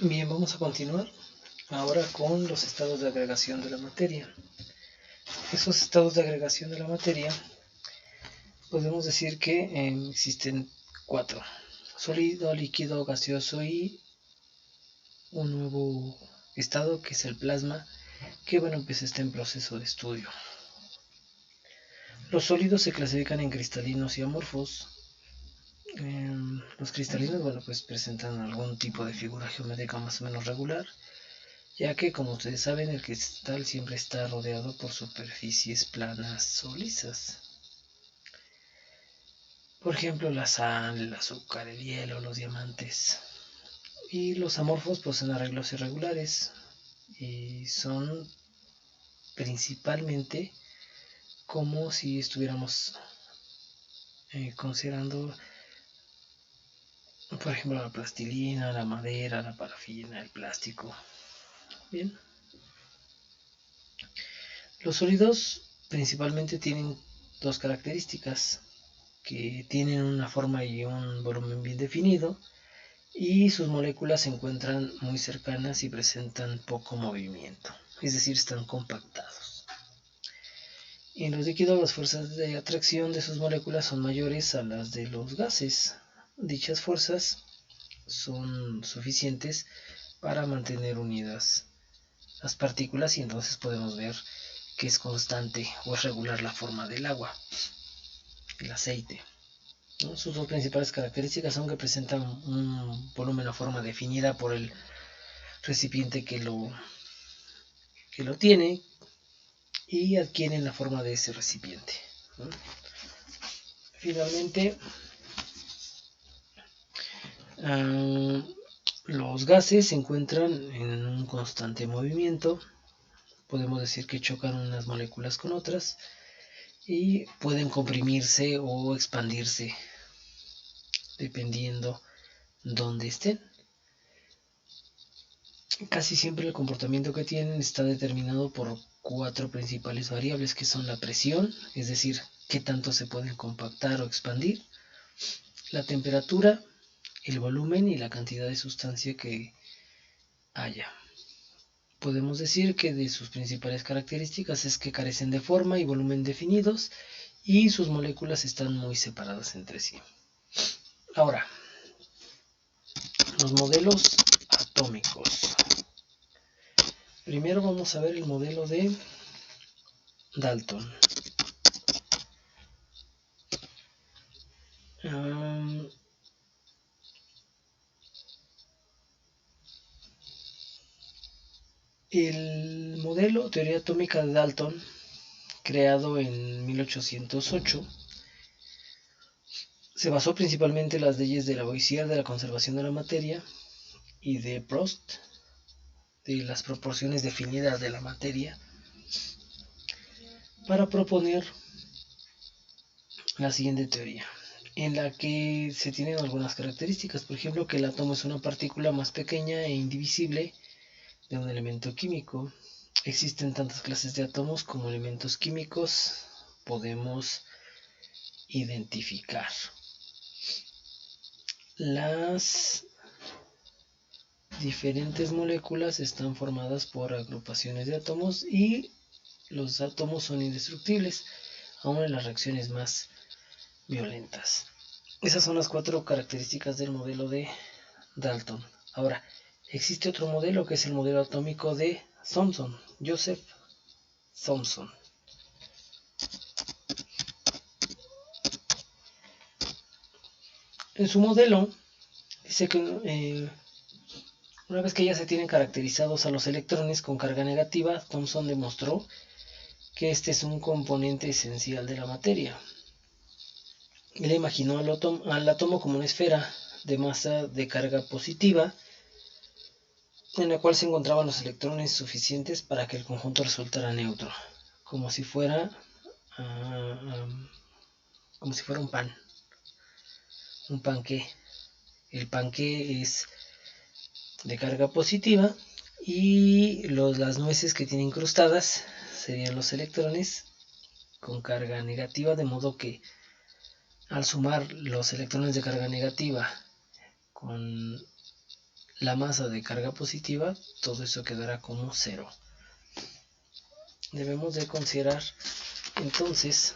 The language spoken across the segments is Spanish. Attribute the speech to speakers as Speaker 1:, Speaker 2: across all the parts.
Speaker 1: Bien, vamos a continuar ahora con los estados de agregación de la materia. Esos estados de agregación de la materia podemos decir que existen 4: sólido, líquido, gaseoso y un nuevo estado que es el plasma, que pues está en proceso de estudio. Los sólidos se clasifican en cristalinos y amorfos. Los cristalinos pues presentan algún tipo de figura geométrica más o menos regular, ya que, como ustedes saben, el cristal siempre está rodeado por superficies planas o lisas. Por ejemplo, la sal, el azúcar, el hielo, los diamantes. Y los amorfos poseen arreglos irregulares y son principalmente como si estuviéramos considerando, por ejemplo, la plastilina, la madera, la parafina, el plástico. Bien. Los sólidos principalmente tienen dos características: que tienen una forma y un volumen bien definido, y sus moléculas se encuentran muy cercanas y presentan poco movimiento, es decir, están compactados. En los líquidos, las fuerzas de atracción de sus moléculas son mayores a las de los gases. Dichas fuerzas son suficientes para mantener unidas las partículas, y entonces podemos ver que es constante o es regular la forma del agua, el aceite. Sus dos principales características son que presentan un volumen o forma definida por el recipiente que lo tiene, y adquieren la forma de ese recipiente. Finalmente, los gases se encuentran en un constante movimiento. Podemos decir que chocan unas moléculas con otras y pueden comprimirse o expandirse dependiendo dónde estén. Casi siempre el comportamiento que tienen está determinado por 4 principales variables, que son la presión, es decir, qué tanto se pueden compactar o expandir, la temperatura, el volumen y la cantidad de sustancia que haya. Podemos decir que de sus principales características es que carecen de forma y volumen definidos, y sus moléculas están muy separadas entre sí. Ahora, los modelos atómicos. Primero vamos a ver el modelo de Dalton. El modelo teoría atómica de Dalton, creado en 1808, se basó principalmente en las leyes de Lavoisier de la conservación de la materia y de Prost de las proporciones definidas de la materia, para proponer la siguiente teoría, en la que se tienen algunas características. Por ejemplo, que el átomo es una partícula más pequeña e indivisible de un elemento químico. Existen tantas clases de átomos como elementos químicos podemos identificar. Las diferentes moléculas están formadas por agrupaciones de átomos, y los átomos son indestructibles, aun en las reacciones más violentas. Esas son las 4 características del modelo de Dalton. Ahora, existe otro modelo, que es el modelo atómico de Thomson, Joseph Thomson. En su modelo dice que una vez que ya se tienen caracterizados a los electrones con carga negativa, Thomson demostró que este es un componente esencial de la materia. Él imaginó al átomo como una esfera de masa de carga positiva, en la cual se encontraban los electrones suficientes para que el conjunto resultara neutro, como si fuera un panqué. El panqué es de carga positiva, y las nueces que tiene incrustadas serían los electrones con carga negativa, de modo que al sumar los electrones de carga negativa con la masa de carga positiva, todo eso quedará como 0. Debemos de considerar entonces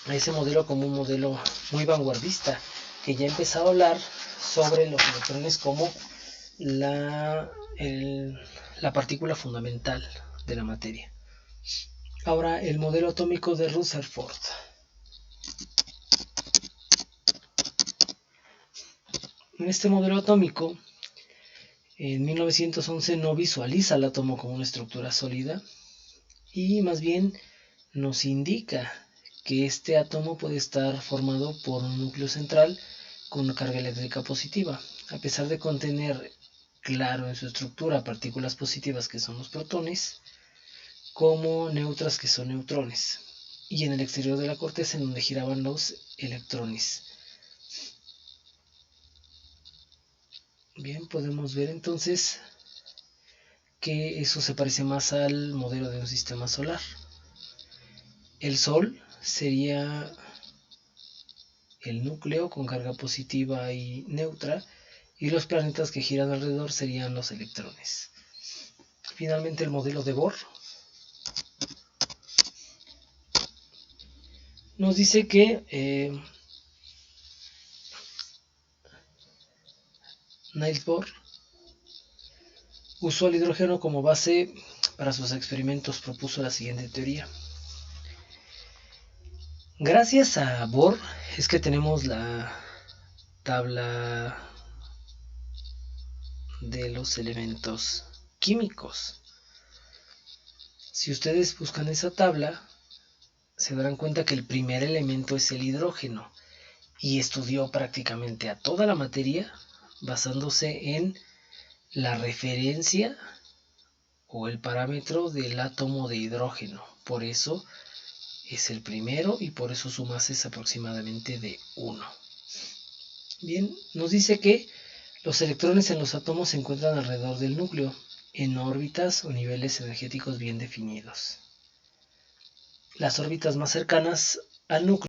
Speaker 1: a ese modelo como un modelo muy vanguardista, que ya empezaba a hablar sobre los electrones como la partícula fundamental de la materia. Ahora, el modelo atómico de Rutherford. En este modelo atómico, en 1911 no visualiza el átomo como una estructura sólida y más bien nos indica que este átomo puede estar formado por un núcleo central con carga eléctrica positiva, a pesar de contener claro en su estructura partículas positivas que son los protones, como neutras que son neutrones, y en el exterior de la corteza en donde giraban los electrones. Bien, podemos ver entonces que eso se parece más al modelo de un sistema solar. El Sol sería el núcleo con carga positiva y neutra, y los planetas que giran alrededor serían los electrones. Finalmente, el modelo de Bohr nos dice que Niels Bohr usó el hidrógeno como base para sus experimentos. Propuso la siguiente teoría. Gracias a Bohr es que tenemos la tabla de los elementos químicos. Si ustedes buscan esa tabla, se darán cuenta que el primer elemento es el hidrógeno, y estudió prácticamente a toda la materia basándose en la referencia o el parámetro del átomo de hidrógeno. Por eso es el primero y por eso su masa es aproximadamente de 1. Bien, nos dice que los electrones en los átomos se encuentran alrededor del núcleo, en órbitas o niveles energéticos bien definidos. Las órbitas más cercanas al núcleo